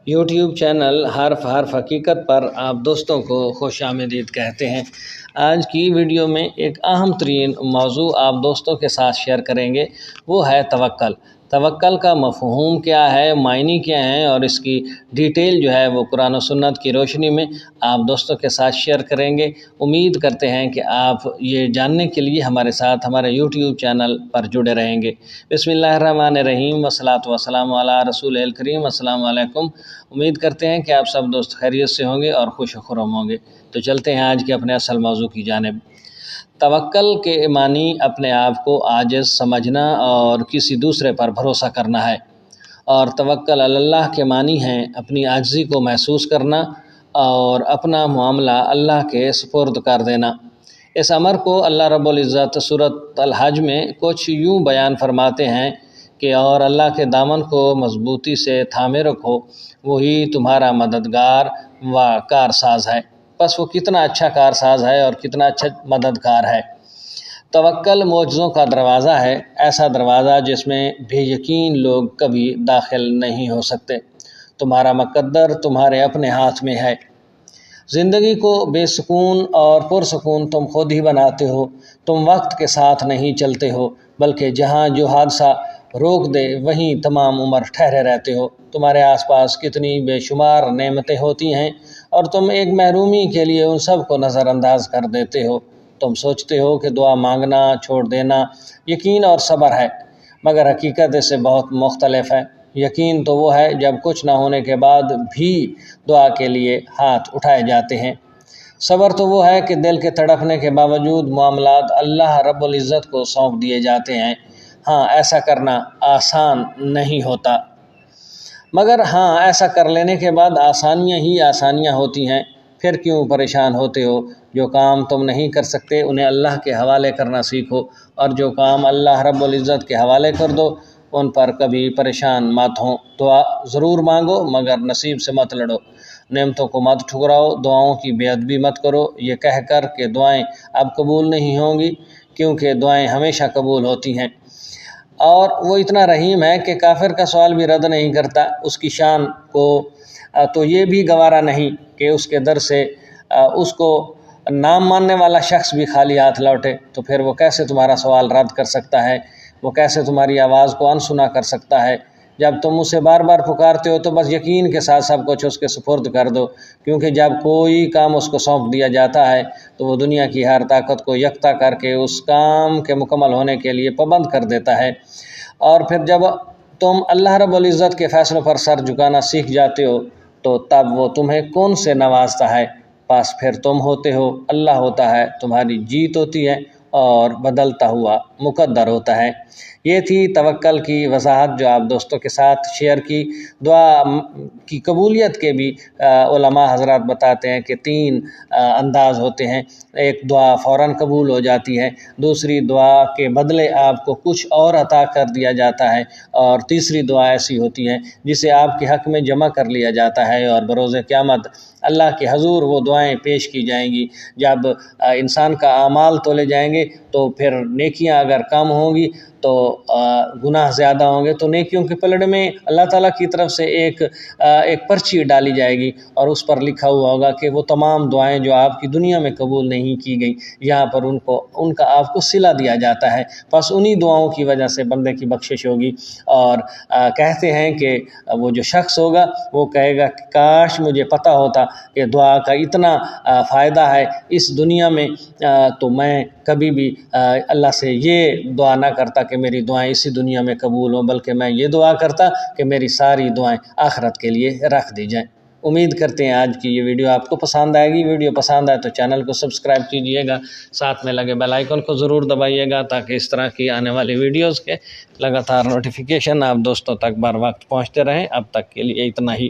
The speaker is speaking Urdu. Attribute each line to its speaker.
Speaker 1: یوٹیوب چینل حرف حقیقت پر آپ دوستوں کو خوش آمدید کہتے ہیں۔ آج کی ویڈیو میں ایک اہم ترین موضوع آپ دوستوں کے ساتھ شیئر کریں گے، وہ ہے توکل۔ توکل کا مفہوم کیا ہے، معنی کیا ہیں، اور اس کی ڈیٹیل جو ہے وہ قرآن و سنت کی روشنی میں آپ دوستوں کے ساتھ شیئر کریں گے۔ امید کرتے ہیں کہ آپ یہ جاننے کے لیے ہمارے ساتھ ہمارے یوٹیوب چینل پر جڑے رہیں گے۔ بسم اللہ الرحمن الرحیم، والصلاۃ والسلام علی رسول الکریم۔ السلام علیکم۔ امید کرتے ہیں کہ آپ سب دوست خیریت سے ہوں گے اور خوش و خرم ہوں گے۔ تو چلتے ہیں آج کے اپنے اصل موضوع کی جانب۔ توکل کے معنی اپنے آپ کو عاجز سمجھنا اور کسی دوسرے پر بھروسہ کرنا ہے، اور توکل علی اللہ کے معنی ہیں اپنی عاجزی کو محسوس کرنا اور اپنا معاملہ اللہ کے سپرد کر دینا۔ اس امر کو اللہ رب العزت سورۃ الحج میں کچھ یوں بیان فرماتے ہیں کہ اور اللہ کے دامن کو مضبوطی سے تھامے رکھو، وہی تمہارا مددگار و کارساز ہے۔ بس وہ کتنا اچھا کارساز ہے اور کتنا اچھا مددگار ہے۔ توکل معجزوں کا دروازہ ہے، ایسا دروازہ جس میں بے یقین لوگ کبھی داخل نہیں ہو سکتے۔ تمہارا مقدر تمہارے اپنے ہاتھ میں ہے۔ زندگی کو بے سکون اور پرسکون تم خود ہی بناتے ہو۔ تم وقت کے ساتھ نہیں چلتے ہو، بلکہ جہاں جو حادثہ روک دے وہیں تمام عمر ٹھہرے رہتے ہو۔ تمہارے آس پاس کتنی بے شمار نعمتیں ہوتی ہیں اور تم ایک محرومی کے لیے ان سب کو نظر انداز کر دیتے ہو۔ تم سوچتے ہو کہ دعا مانگنا چھوڑ دینا یقین اور صبر ہے، مگر حقیقت اس سے بہت مختلف ہے۔ یقین تو وہ ہے جب کچھ نہ ہونے کے بعد بھی دعا کے لیے ہاتھ اٹھائے جاتے ہیں۔ صبر تو وہ ہے کہ دل کے تڑپنے کے باوجود معاملات اللہ رب العزت کو سونپ دیے جاتے ہیں۔ ہاں، ایسا کرنا آسان نہیں ہوتا، مگر ہاں ایسا کر لینے کے بعد آسانیاں ہی آسانیاں ہوتی ہیں۔ پھر کیوں پریشان ہوتے ہو؟ جو کام تم نہیں کر سکتے انہیں اللہ کے حوالے کرنا سیکھو، اور جو کام اللہ رب العزت کے حوالے کر دو ان پر کبھی پریشان مت ہوں۔ دعا ضرور مانگو، مگر نصیب سے مت لڑو۔ نعمتوں کو مت ٹھکراؤ، دعاؤں کی بے ادبی مت کرو یہ کہہ کر کہ دعائیں اب قبول نہیں ہوں گی، کیونکہ دعائیں ہمیشہ قبول ہوتی ہیں۔ اور وہ اتنا رحیم ہے کہ کافر کا سوال بھی رد نہیں کرتا۔ اس کی شان کو تو یہ بھی گوارا نہیں کہ اس کے در سے اس کو نام ماننے والا شخص بھی خالی ہاتھ لوٹے، تو پھر وہ کیسے تمہارا سوال رد کر سکتا ہے؟ وہ کیسے تمہاری آواز کو انسنا کر سکتا ہے؟ جب تم اسے بار بار پکارتے ہو تو بس یقین کے ساتھ سب کچھ اس کے سپرد کر دو، کیونکہ جب کوئی کام اس کو سونپ دیا جاتا ہے تو وہ دنیا کی ہر طاقت کو یکتا کر کے اس کام کے مکمل ہونے کے لیے پابند کر دیتا ہے۔ اور پھر جب تم اللہ رب العزت کے فیصلوں پر سر جھکانا سیکھ جاتے ہو تو تب وہ تمہیں کون سے نوازتا ہے؟ بس پھر تم ہوتے ہو، اللہ ہوتا ہے، تمہاری جیت ہوتی ہے اور بدلتا ہوا مقدر ہوتا ہے۔ یہ تھی توکل کی وضاحت جو آپ دوستوں کے ساتھ شیئر کی۔ دعا کی قبولیت کے بھی علماء حضرات بتاتے ہیں کہ 3 انداز ہوتے ہیں۔ ایک دعا فوراً قبول ہو جاتی ہے، دوسری دعا کے بدلے آپ کو کچھ اور عطا کر دیا جاتا ہے، اور تیسری دعا ایسی ہوتی ہے جسے آپ کے حق میں جمع کر لیا جاتا ہے اور بروز قیامت اللہ کے حضور وہ دعائیں پیش کی جائیں گی۔ جب انسان کا اعمال تولے جائیں گے تو پھر نیکیاں اگر کم ہوں گی تو گناہ زیادہ ہوں گے، تو نیکیوں کے پلڑے میں اللہ تعالیٰ کی طرف سے ایک پرچی ڈالی جائے گی اور اس پر لکھا ہوا ہوگا کہ وہ تمام دعائیں جو آپ کی دنیا میں قبول نہیں کی گئیں یہاں پر ان کا آپ کو صلہ دیا جاتا ہے۔ بس انہی دعاؤں کی وجہ سے بندے کی بخشش ہوگی۔ اور کہتے ہیں کہ وہ جو شخص ہوگا وہ کہے گا کہ کاش مجھے پتہ ہوتا کہ دعا کا اتنا فائدہ ہے اس دنیا میں، تو میں کبھی بھی اللہ سے یہ دعا نہ کرتا کہ میری دعائیں اسی دنیا میں قبول ہوں، بلکہ میں یہ دعا کرتا کہ میری ساری دعائیں آخرت کے لیے رکھ دی جائیں۔ امید کرتے ہیں آج کی یہ ویڈیو آپ کو پسند آئے گی۔ ویڈیو پسند آئے تو چینل کو سبسکرائب کیجئے گا، ساتھ میں لگے بیل آئیکن کو ضرور دبائیے گا تاکہ اس طرح کی آنے والی ویڈیوز کے لگاتار نوٹیفیکیشن آپ دوستوں تک بر وقت پہنچتے رہیں۔ اب تک کے لیے اتنا ہی۔